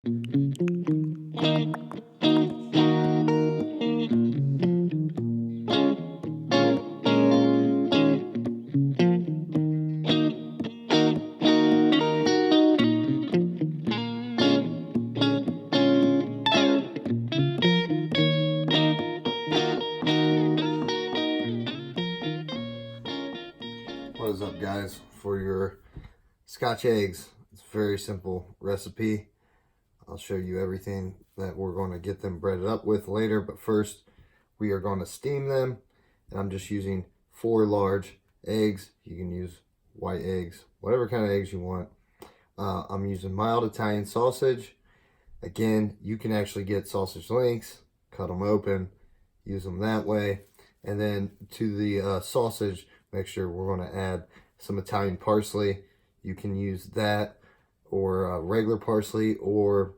What is up, guys? For your Scotch eggs, it's a very simple recipe. I'll show you everything that we're going to get them breaded up with later, but first we are going to steam them, and I'm just using 4 large eggs. You can use white eggs, whatever kind of eggs you want. I'm using mild Italian sausage. Again, you can actually get sausage links, cut them open, use them that way. And then to the sausage mixture, we're going to add some Italian parsley. You can use that or regular parsley or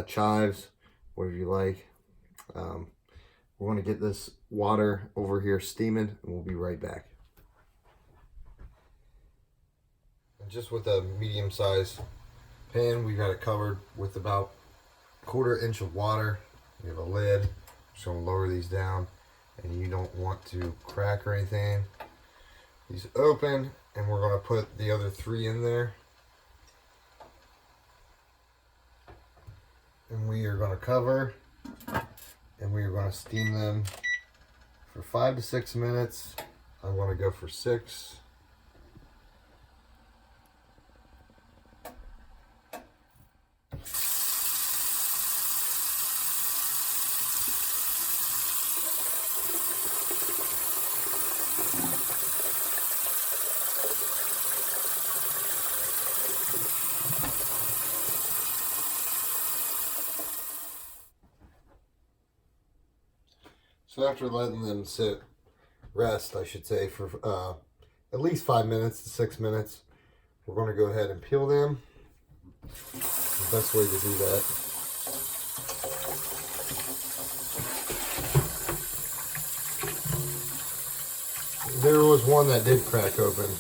chives, whatever you like. We're going to get this water over here steaming, and we'll be right back. And just with a medium-sized pan, we got it covered with about 1/4 inch of water. You have a lid. Just going to lower these down, and you don't want to crack or anything. These open, and we're going to put the other 3 in there. And we are going to cover, and we are going to steam them for 5 to 6 minutes. I'm going to go for 6. So after letting them rest, I should say, for at least 5 minutes to 6 minutes, we're going to go ahead and peel them. The best way to do that. There was one that did crack open.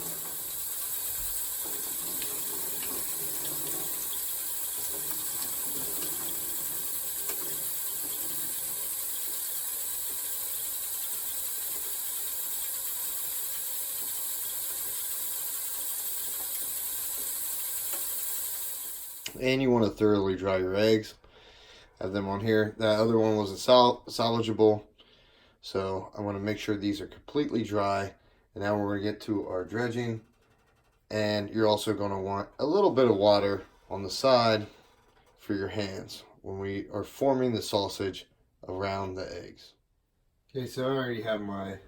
And you want to thoroughly dry your eggs. Have them on here. That other one wasn't salvageable, so I want to make sure these are completely dry. And now we're going to get to our dredging, and you're also going to want a little bit of water on the side for your hands when we are forming the sausage around the eggs. Okay, so I already have my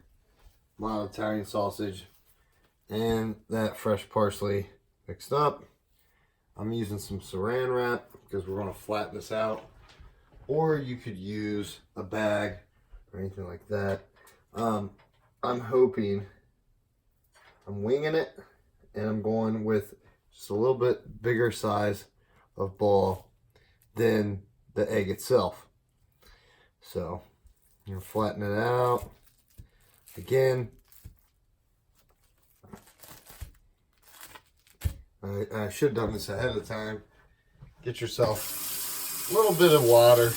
mild Italian sausage and that fresh parsley mixed up. I'm using some saran wrap because we're going to flatten this out, or you could use a bag or anything like that. I'm winging it, and I'm going with just a little bit bigger size of ball than the egg itself. So you're flattening it out again. I should have done this ahead of time. Get yourself a little bit of water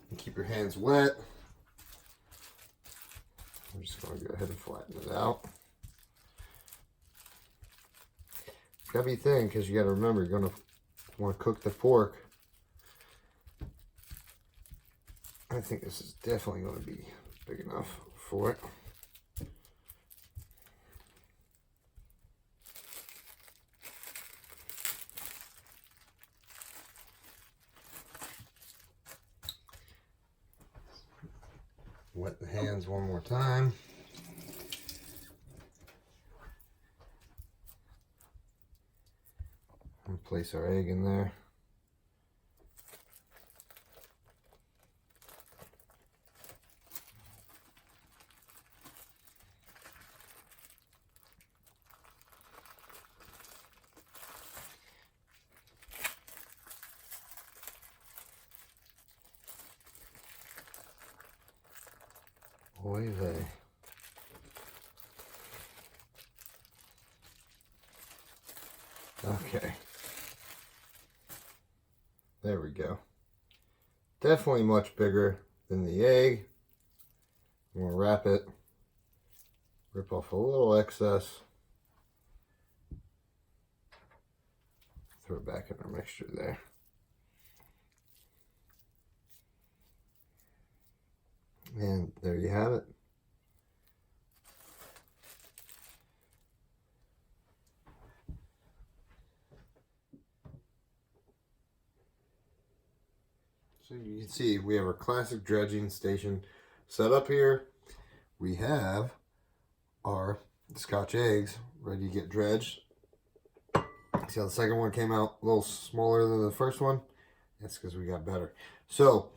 and keep your hands wet. I'm just going to go ahead and flatten it out. It's got to be thin because you got to remember you're going to want to cook the pork. I think this is definitely going to be big enough for it. Wet the hands one more time. And place our egg in there. Oy vey. Okay. There we go. Definitely much bigger than the egg. I'm going to wrap it, rip off a little excess, throw it back in our mixture there. And there you have it. So you can see we have our classic dredging station set up here. We have our Scotch eggs ready to get dredged. See how the second one came out a little smaller than the first one? That's because we got better. So,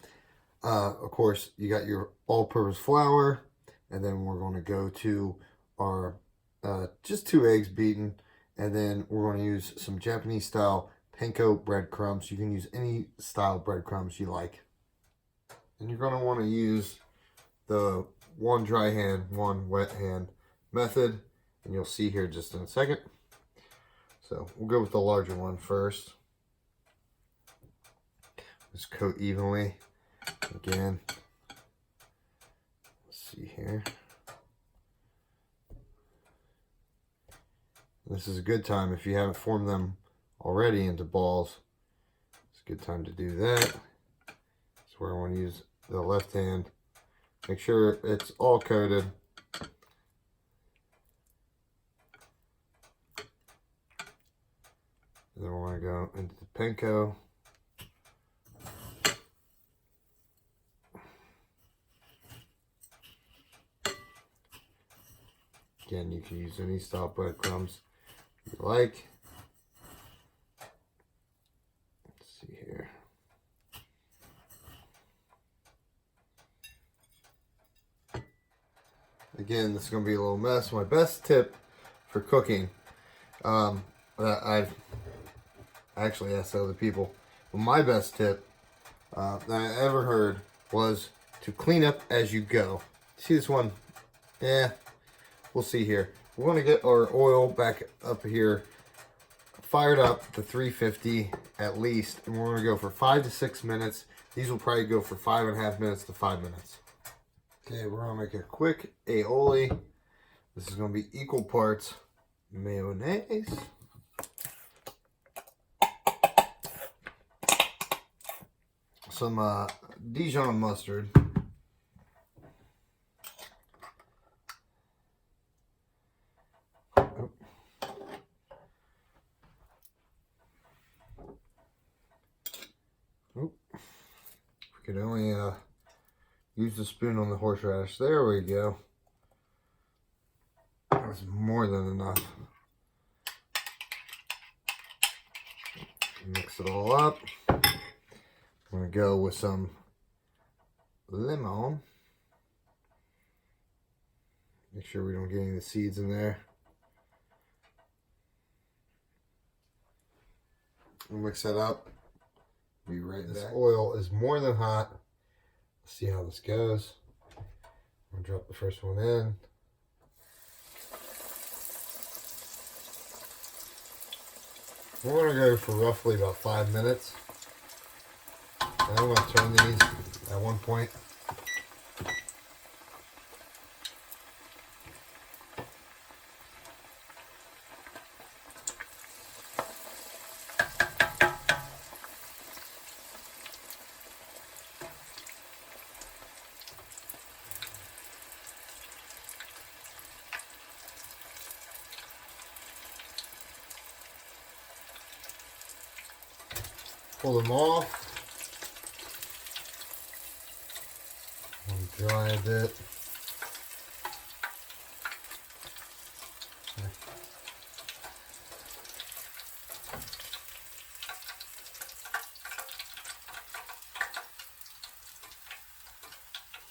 of course, you got your all-purpose flour, and then we're going to go to our just 2 eggs beaten, and then we're going to use some Japanese-style panko breadcrumbs. You can use any style breadcrumbs you like. And you're going to want to use the one dry hand, one wet hand method, and you'll see here just in a second. So we'll go with the larger one first. Just coat evenly. Again, let's see here. This is a good time if you haven't formed them already into balls. It's a good time to do that. That's where I want to use the left hand. Make sure it's all coated. And then we want to go into the panko. Again, you can use any style breadcrumbs you like. Let's see here. Again, this is going to be a little mess. My best tip for cooking, I've actually asked other people, but my best tip that I ever heard was to clean up as you go. See this one? Yeah, we'll see here. We're going to get our oil back up here, fired up to 350 at least, and we're going to go for 5 to 6 minutes. These will probably go for 5.5 minutes to 5 minutes. Okay, we're going to make a quick aioli. This is going to be equal parts mayonnaise, some Dijon mustard, we could only use the spoon on the horseradish. There we go. That's more than enough. Mix it all up. I'm going to go with some lemon. Make sure we don't get any of the seeds in there. We'll mix that up. Be right back. This oil is more than hot. Let's see how this goes. I'm going to drop the first one in. We're going to go for roughly about 5 minutes. And I'm going to turn these at one point. Pull them off. And dry a bit.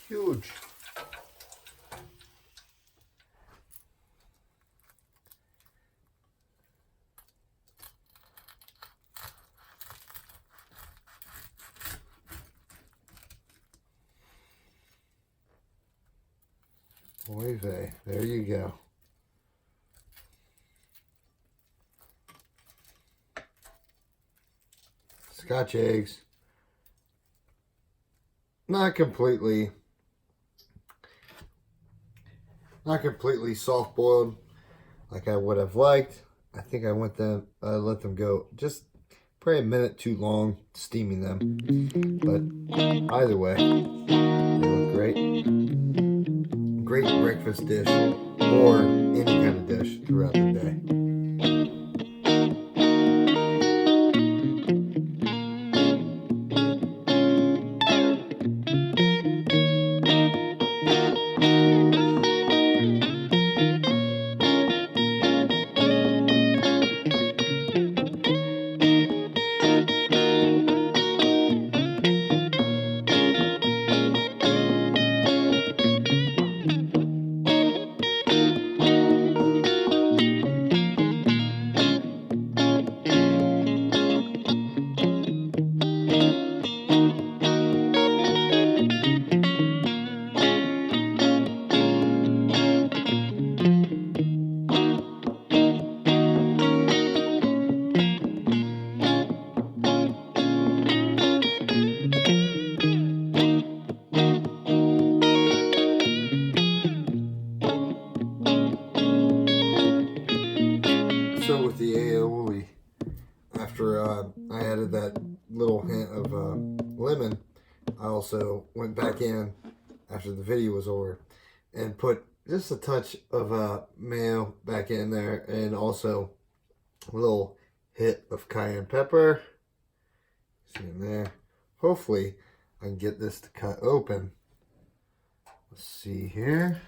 Huge. Oy vey, there you go. Scotch eggs. Not completely soft boiled like I would have liked. I think I let them go just probably a minute too long steaming them. But either way, they look great. Great breakfast dish or any kind of dish throughout the day. So with the aioli, after I added that little hint of lemon, I also went back in after the video was over and put just a touch of mayo back in there, and also a little hit of cayenne pepper. See in there. Hopefully I can get this to cut open. Let's see here.